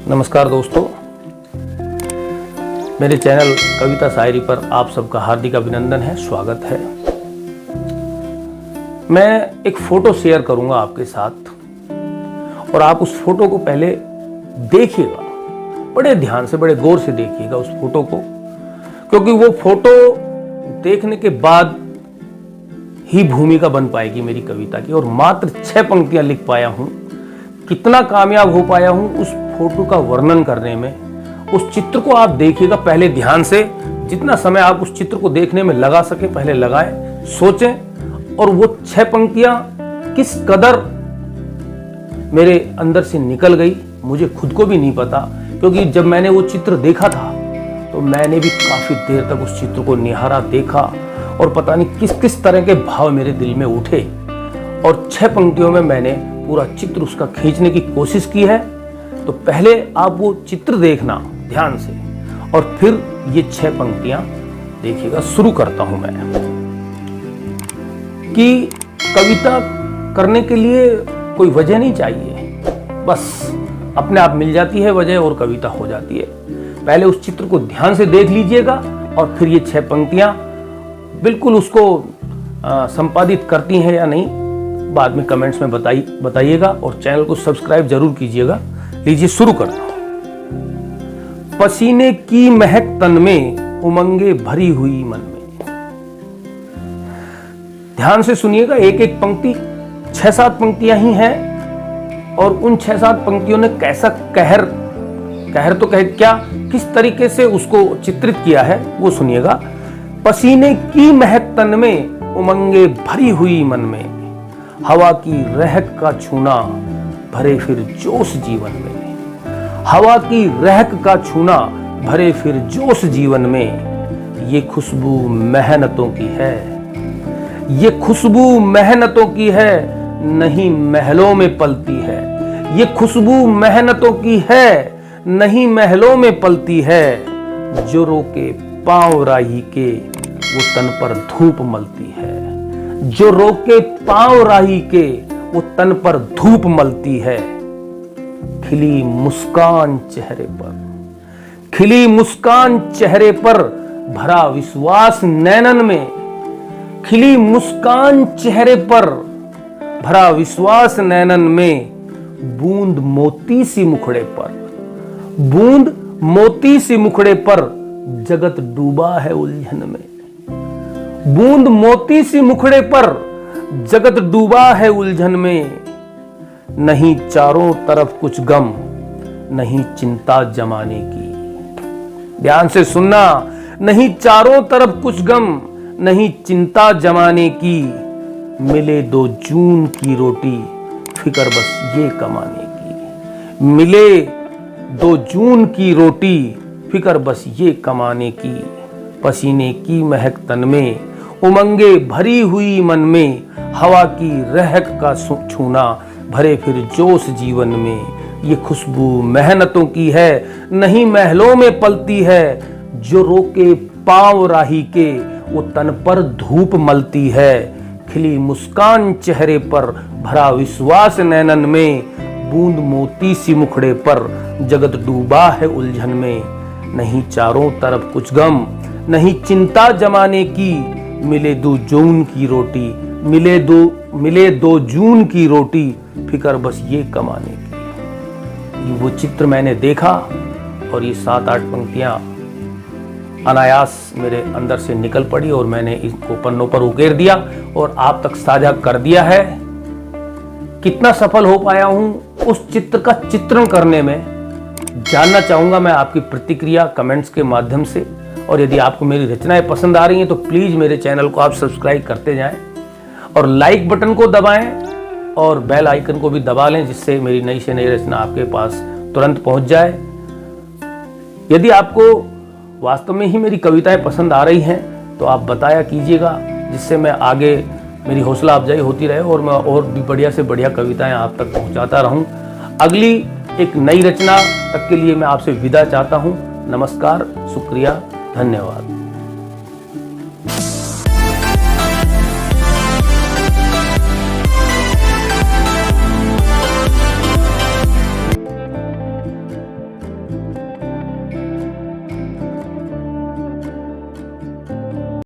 नमस्कार दोस्तों, मेरे चैनल कविता शायरी पर आप सबका हार्दिक अभिनंदन है, स्वागत है। मैं एक फोटो शेयर करूंगा आपके साथ और आप उस फोटो को पहले देखिएगा, बड़े ध्यान से, बड़े गौर से देखिएगा उस फोटो को, क्योंकि वो फोटो देखने के बाद ही भूमिका बन पाएगी मेरी कविता की। और मात्र 6 पंक्तियां लिख पाया हूं, कितना कामयाब हो पाया हूं उस फोटो का वर्णन करने में। उस चित्र को आप देखिएगा पहले ध्यान से, जितना समय आप उस चित्र को देखने में लगा सके पहले लगाएं, सोचें। और वो 6 पंक्तियां किस कदर मेरे अंदर से निकल गई मुझे खुद को भी नहीं पता, क्योंकि जब मैंने वो चित्र देखा था तो मैंने भी काफी देर तक उस चित्र को निहारा, देखा और पता नहीं किस किस तरह के भाव मेरे दिल में उठे। और 6 पंक्तियों में मैंने पूरा चित्र उसका खींचने की कोशिश की है। तो पहले आप वो चित्र देखना ध्यान से और फिर ये 6 पंक्तियां देखिएगा। शुरू करता हूं मैं कि कविता करने के लिए कोई वजह नहीं चाहिए, बस अपने आप मिल जाती है वजह और कविता हो जाती है। पहले उस चित्र को ध्यान से देख लीजिएगा और फिर ये 6 पंक्तियां बिल्कुल उसको संपादित करती हैं या नहीं, बाद में कमेंट्स में बताइएगा और चैनल को सब्सक्राइब जरूर कीजिएगा। लीजिए शुरू करता हूं। पसीने की महक तन में, उमंगे भरी हुई मन में। ध्यान से सुनिएगा, एक एक पंक्ति 6-7 पंक्तियां ही हैं और उन 6-7 पंक्तियों ने कैसा कहर तो कह क्या किस तरीके से उसको चित्रित किया है वो सुनिएगा। पसीने की महक तन में, उमंगे भरी हुई मन में, हवा की रहक का छूना भरे फिर जोश जीवन में। हवा की रहक का छूना भरे फिर जोश जीवन में। ये खुशबू मेहनतों की है, ये खुशबू मेहनतों की है, नहीं महलों में पलती है। ये खुशबू मेहनतों की है, नहीं महलों में पलती है। जो रोके पांव राही के, वो तन पर धूप मलती है। जो रोके पांव राही के, वो तन पर धूप मलती है। खिली मुस्कान चेहरे पर, खिली मुस्कान चेहरे पर, भरा विश्वास नैनन में। खिली मुस्कान चेहरे पर, भरा विश्वास नैनन में। बूंद मोती सी मुखड़े पर, बूंद मोती सी मुखड़े पर, जगत डूबा है उलझन में। बूंद मोती सी मुखड़े पर, जगत डूबा है उलझन में। नहीं चारों तरफ कुछ गम, नहीं चिंता जमाने की। ध्यान से सुनना, नहीं चारों तरफ कुछ गम, नहीं चिंता जमाने की। मिले 2 जून की रोटी, फिक्र बस ये कमाने की। मिले 2 जून की रोटी, फिक्र बस ये कमाने की। पसीने की महक तन में, उमंगे भरी हुई मन में, हवा की रहक का छूना भरे फिर जोश जीवन में। ये खुशबू मेहनतों की है, नहीं महलों में पलती है। जो रोके पांव राही के, वो तन पर धूप मलती है। खिली मुस्कान चेहरे पर, भरा विश्वास नैनन में। बूंद मोती सी मुखड़े पर, जगत डूबा है उलझन में। नहीं चारों तरफ कुछ गम, नहीं चिंता जमाने की। मिले 2 जून की रोटी, मिले 2 जून की रोटी, फिक्र बस ये कमाने की। वो चित्र मैंने देखा और ये 7-8 पंक्तियां अनायास मेरे अंदर से निकल पड़ी और मैंने इसको पन्नों पर उकेर दिया और आप तक साझा कर दिया है। कितना सफल हो पाया हूं उस चित्र का चित्रण करने में, जानना चाहूंगा मैं आपकी प्रतिक्रिया कमेंट्स के माध्यम से। और यदि आपको मेरी रचनाएं पसंद आ रही हैं तो प्लीज मेरे चैनल को आप सब्सक्राइब करते जाएं और लाइक बटन को दबाएं और बेल आइकन को भी दबा लें, जिससे मेरी नई से नई रचना आपके पास तुरंत पहुंच जाए। यदि आपको वास्तव में ही मेरी कविताएं पसंद आ रही हैं तो आप बताया कीजिएगा, जिससे मैं आगे मेरी हौसला अफजाई होती रहे और मैं और भी बढ़िया से बढ़िया कविताएं आप तक पहुंचाता रहूं। अगली एक नई रचना तक के लिए मैं आपसे विदा चाहता हूं। नमस्कार, शुक्रिया, धन्यवाद।